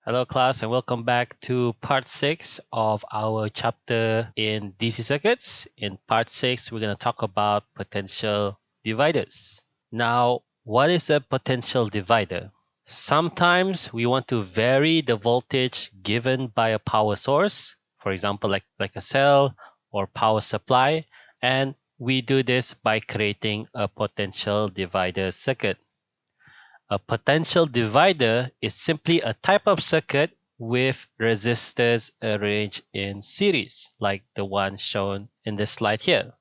Hello class and welcome back to part 6 of our chapter in DC circuits. In part 6, we're going to talk about potential dividers. Now, what is a potential divider? Sometimes we want to vary the voltage given by a power source, for example, like a cell or power supply, and we do this by creating a potential divider circuit. A potential divider is simply a type of circuit with resistors arranged in series, like the one shown in this slide here.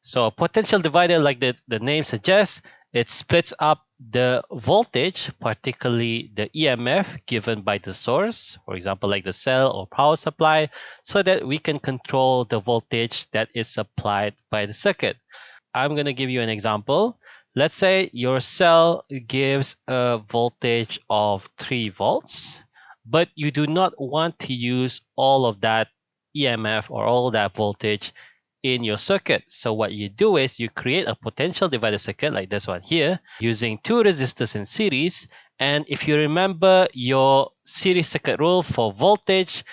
So a potential divider, like the name suggests, it splits up the voltage, particularly the EMF given by the source, for example, like the cell or power supply, so that we can control the voltage that is supplied by the circuit. I'm going to give you an example. Let's say your cell gives a voltage of 3 volts, but you do not want to use all of that EMF or all that voltage in your circuit. So what you do is you create a potential divider circuit like this one here using 2 resistors in series. And if you remember your series circuit rule for voltage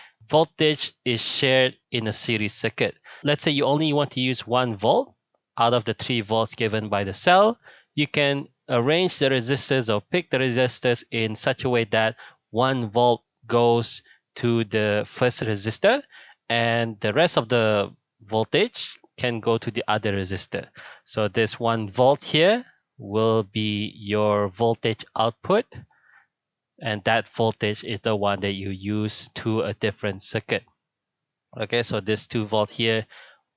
is shared in a series circuit. Let's say you only want to use 1 volt out of the 3 volts given by the cell. You can arrange the resistors or pick the resistors in such a way that 1 volt goes to the first resistor and the rest of the voltage can go to the other resistor. So this 1 volt here will be your voltage output, and that voltage is the one that you use to a different circuit. Okay, so this 2 volt here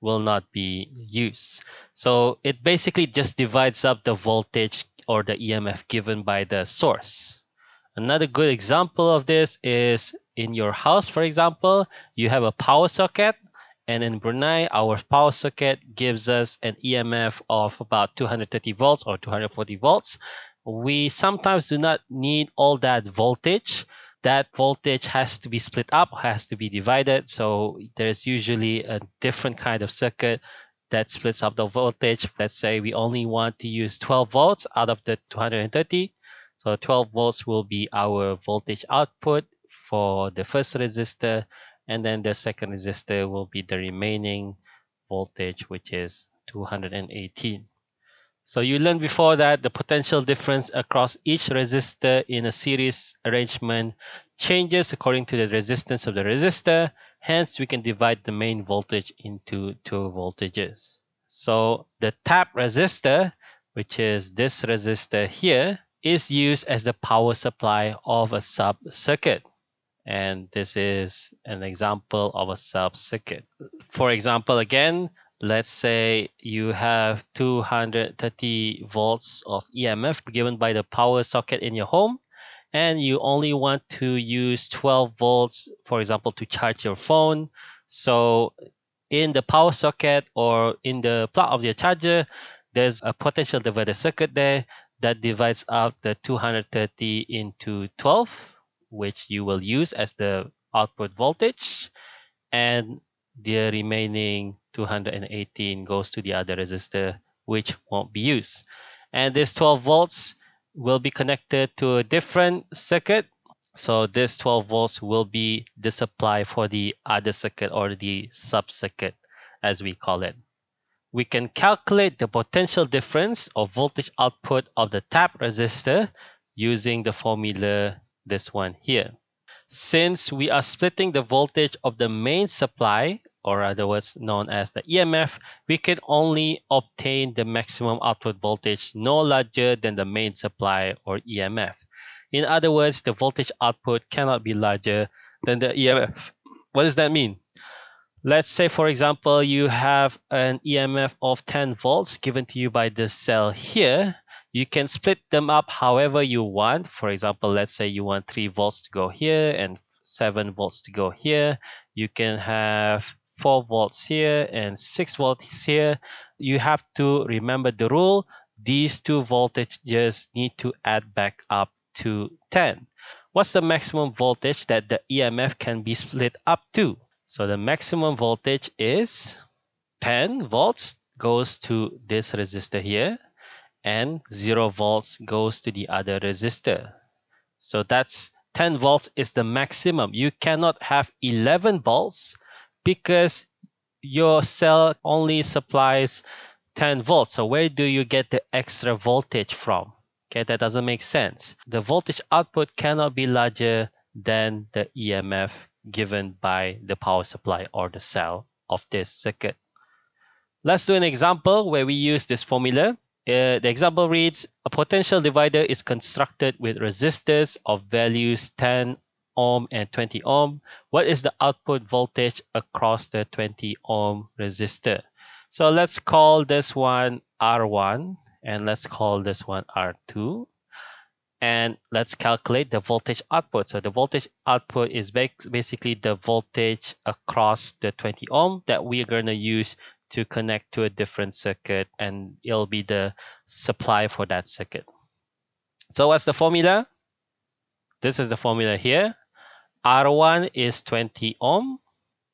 will not be used. So it basically just divides up the voltage or the EMF given by the source. Another good example of this is in your house, for example, you have a power socket, and in Brunei, our power socket gives us an EMF of about 230 volts or 240 volts. We sometimes do not need all that voltage. That voltage has to be split up, has to be divided. So there's usually a different kind of circuit that splits up the voltage. Let's say we only want to use 12 volts out of the 230. So 12 volts will be our voltage output for the first resistor, and then the second resistor will be the remaining voltage, which is 218. So you learned before that the potential difference across each resistor in a series arrangement changes according to the resistance of the resistor. Hence, we can divide the main voltage into 2 voltages. So the tap resistor, which is this resistor here, is used as the power supply of a sub-circuit. And this is an example of a sub-circuit. For example, again, let's say you have 230 volts of EMF given by the power socket in your home, and you only want to use 12 volts, for example, to charge your phone. So in the power socket or in the plug of your charger, there's a potential divider circuit there that divides up the 230 into 12, which you will use as the output voltage, and the remaining 218 goes to the other resistor, which won't be used. And this 12 volts will be connected to a different circuit. So this 12 volts will be the supply for the other circuit or the sub-circuit, as we call it. We can calculate the potential difference of voltage output of the tap resistor using the formula, this one here. Since we are splitting the voltage of the main supply, or otherwise known as the EMF, we can only obtain the maximum output voltage no larger than the main supply or EMF. In other words, the voltage output cannot be larger than the EMF. What does that mean? Let's say, for example, you have an EMF of 10 volts given to you by this cell here. You can split them up however you want. For example, let's say you want 3 volts to go here and 7 volts to go here. You can have 4 volts here and 6 volts here. You have to remember the rule. These two voltages need to add back up to 10. What's the maximum voltage that the EMF can be split up to? So the maximum voltage is 10 volts goes to this resistor here, and 0 volts goes to the other resistor. So that's 10 volts is the maximum. You cannot have 11 volts because your cell only supplies 10 volts. So where do you get the extra voltage from? Okay, that doesn't make sense. The voltage output cannot be larger than the EMF given by the power supply or the cell of this circuit. Let's do an example where we use this formula. The example reads, a potential divider is constructed with resistors of values 10 ohm and 20 ohm. What is the output voltage across the 20 ohm resistor? So let's call this one R1 and let's call this one R2. And let's calculate the voltage output. So the voltage output is basically the voltage across the 20 ohm that we're going to use to connect to a different circuit, and it'll be the supply for that circuit. So what's the formula? This is the formula here. R1 is 20 ohm,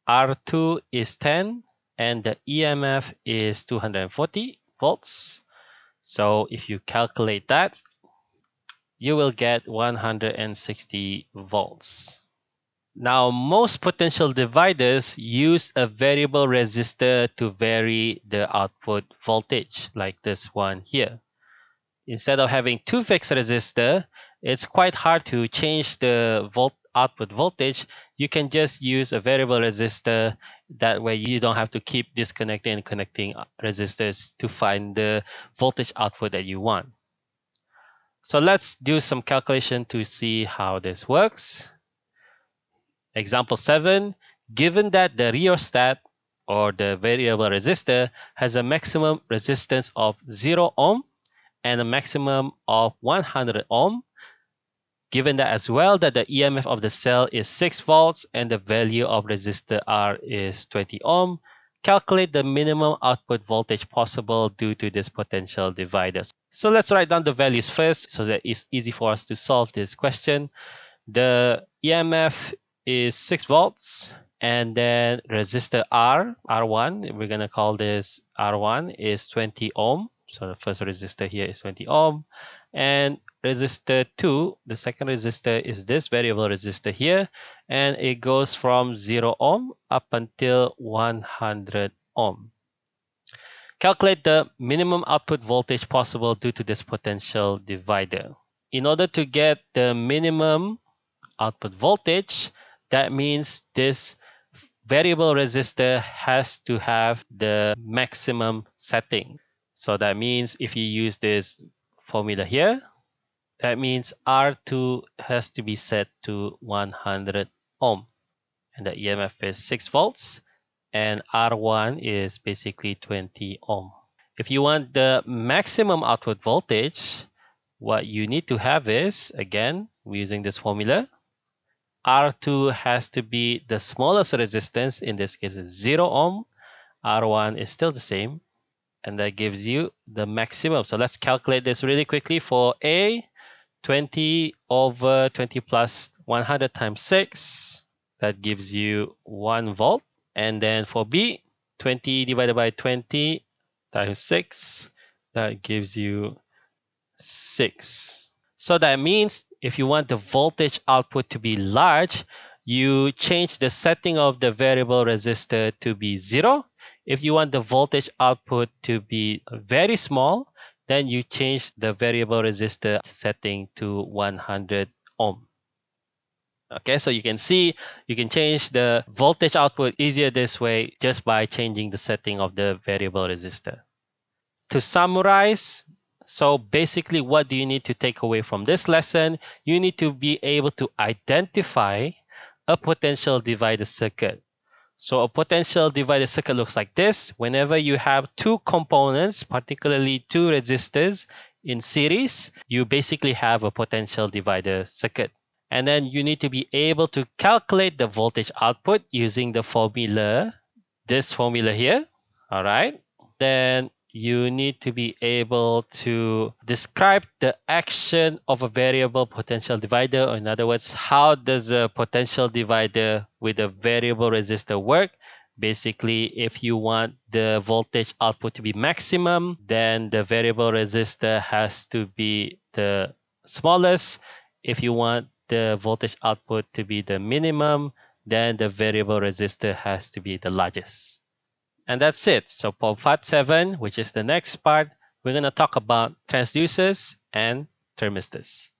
R2 is 10, and the EMF is 240 volts. So if you calculate that, you will get 160 volts. Now, most potential dividers use a variable resistor to vary the output voltage, like this one here. Instead of having two fixed resistors, it's quite hard to change the output voltage. You can just use a variable resistor. That way you don't have to keep disconnecting and connecting resistors to find the voltage output that you want. So let's do some calculation to see how this works. Example 7, given that the rheostat or the variable resistor has a maximum resistance of 0 ohm and a maximum of 100 ohm, given that as well that the EMF of the cell is 6 volts and the value of resistor R is 20 ohm, calculate the minimum output voltage possible due to this potential divider. So let's write down the values first so that it's easy for us to solve this question. The EMF is 6 volts, and then resistor R1, we're going to call this R1, is 20 ohm. So the first resistor here is 20 ohm. And resistor 2, the second resistor, is this variable resistor here, and it goes from 0 ohm up until 100 ohm. Calculate the minimum output voltage possible due to this potential divider. In order to get the minimum output voltage, that means this variable resistor has to have the maximum setting. So that means if you use this formula here, that means R2 has to be set to 100 ohm, and the EMF is 6 volts, and R1 is basically 20 ohm. If you want the maximum output voltage, what you need to have is, again, we're using this formula, R2 has to be the smallest resistance, in this case is 0 ohm, R1 is still the same, and that gives you the maximum. So let's calculate this really quickly. For A, 20 over 20 plus 100 times 6, that gives you 1 volt. And then for B, 20 divided by 20 times 6, that gives you 6. So that means if you want the voltage output to be large, you change the setting of the variable resistor to be 0. If you want the voltage output to be very small, then you change the variable resistor setting to 100 ohm. Okay, so you can see you can change the voltage output easier this way just by changing the setting of the variable resistor. To summarize, so basically what do you need to take away from this lesson? You need to be able to identify a potential divider circuit. So a potential divider circuit looks like this. Whenever you have two components, particularly two resistors in series, you basically have a potential divider circuit. And then you need to be able to calculate the voltage output using the formula, this formula here. All right. Then you need to be able to describe the action of a variable potential divider, or in other words, how does a potential divider with a variable resistor work? Basically, if you want the voltage output to be maximum, then the variable resistor has to be the smallest. If you want the voltage output to be the minimum, then the variable resistor has to be the largest. And that's it. So for part 7, which is the next part, we're going to talk about transducers and thermistors.